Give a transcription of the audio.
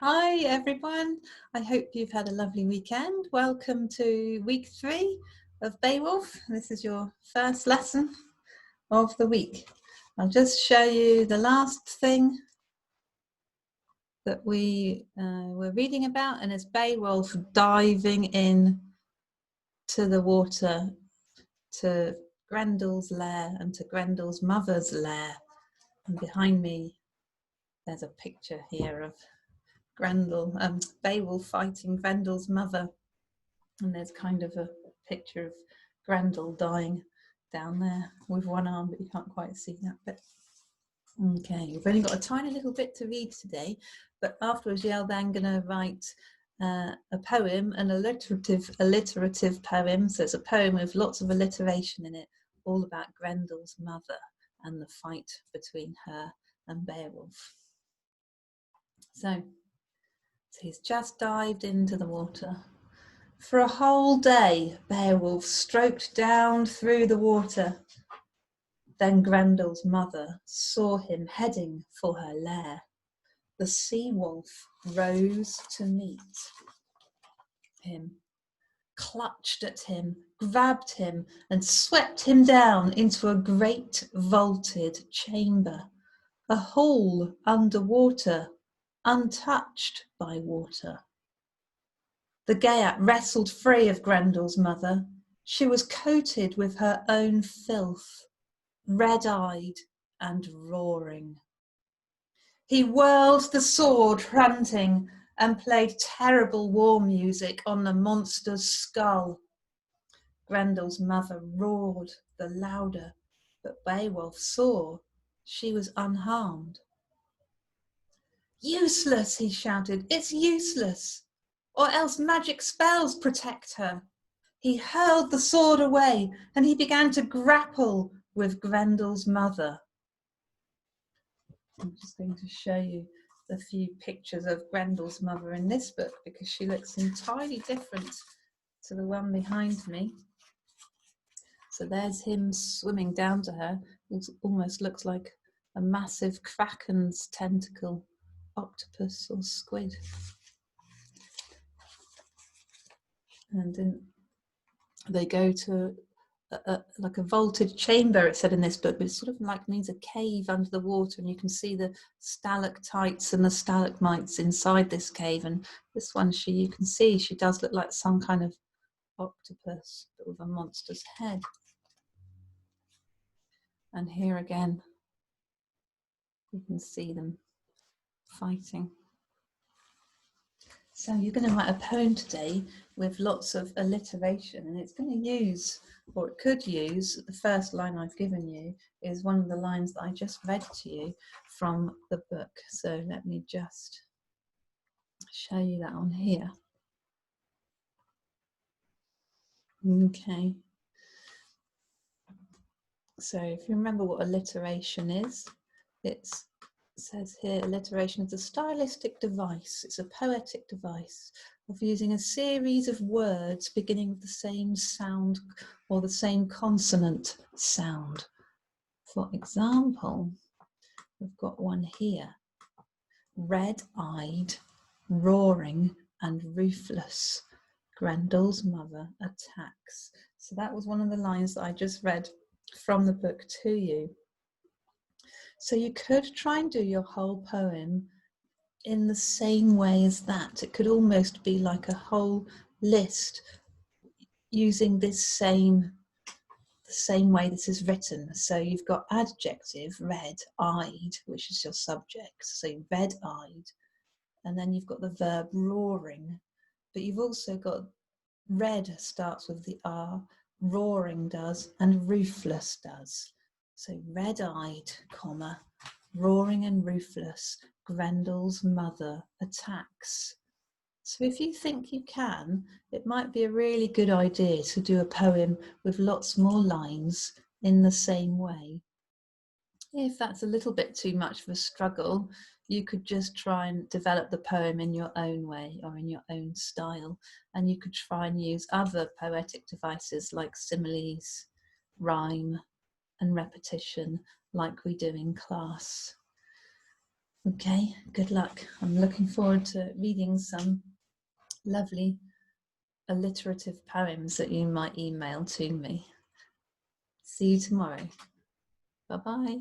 Hi everyone, I hope you've had a lovely weekend. Welcome to week 3 of Beowulf. This is your first lesson of the week. I'll just show you the last thing that we were reading about, and it's Beowulf diving in to the water, to Grendel's lair and to Grendel's mother's lair. And behind me there's a picture here of Beowulf fighting Grendel's mother, and there's kind of a picture of Grendel dying down there with one arm, but you can't quite see that bit. Okay, we've only got a tiny little bit to read today, but afterwards Yeldan going to write a poem, an alliterative poem. So it's a poem with lots of alliteration in it, all about Grendel's mother and the fight between her and Beowulf. So he's just dived into the water. For a whole day, Beowulf stroked down through the water. Then Grendel's mother saw him heading for her lair. The sea wolf rose to meet him, clutched at him, grabbed him, and swept him down into a great vaulted chamber, a hall under water, untouched by water. The Geat wrestled free of Grendel's mother. She was coated with her own filth, red-eyed and roaring. He whirled the sword, ranting, and played terrible war music on the monster's skull. Grendel's mother roared the louder, but Beowulf saw she was unharmed. "Useless," he shouted, "it's useless. Or else magic spells protect her." He hurled the sword away and he began to grapple with Grendel's mother. I'm just going to show you a few pictures of Grendel's mother in this book because she looks entirely different to the one behind me. So there's him swimming down to her. It almost looks like a massive kraken's tentacle, octopus or squid. And then they go to like a vaulted chamber, it said in this book, but it sort of like means a cave under the water, and you can see the stalactites and the stalagmites inside this cave. And this one, you can see she does look like some kind of octopus, but with a monster's head. And here again, you can see them fighting. So you're going to write a poem today with lots of alliteration, and it's going to use, or it could use, the first line I've given you is one of the lines that I just read to you from the book. So let me just show you that on here. Okay. So if you remember what alliteration is, it says here, alliteration is a stylistic device. It's a poetic device of using a series of words beginning with the same sound or the same consonant sound. For example, we've got one here: red-eyed, roaring, and ruthless. Grendel's mother attacks. So that was one of the lines that I just read from the book to you. So you could try and do your whole poem in the same way as that. It could almost be like a whole list using the same way this is written. So you've got adjective, red-eyed, which is your subject. So red-eyed. And then you've got the verb roaring. But you've also got red starts with the R, roaring does, and ruthless does. So red-eyed, comma, roaring and ruthless, Grendel's mother attacks. So if you think you can, it might be a really good idea to do a poem with lots more lines in the same way. If that's a little bit too much of a struggle, you could just try and develop the poem in your own way or in your own style. And you could try and use other poetic devices like similes, rhyme, and repetition like we do in class. Okay, good luck. I'm looking forward to reading some lovely alliterative poems that you might email to me. See you tomorrow. Bye-bye.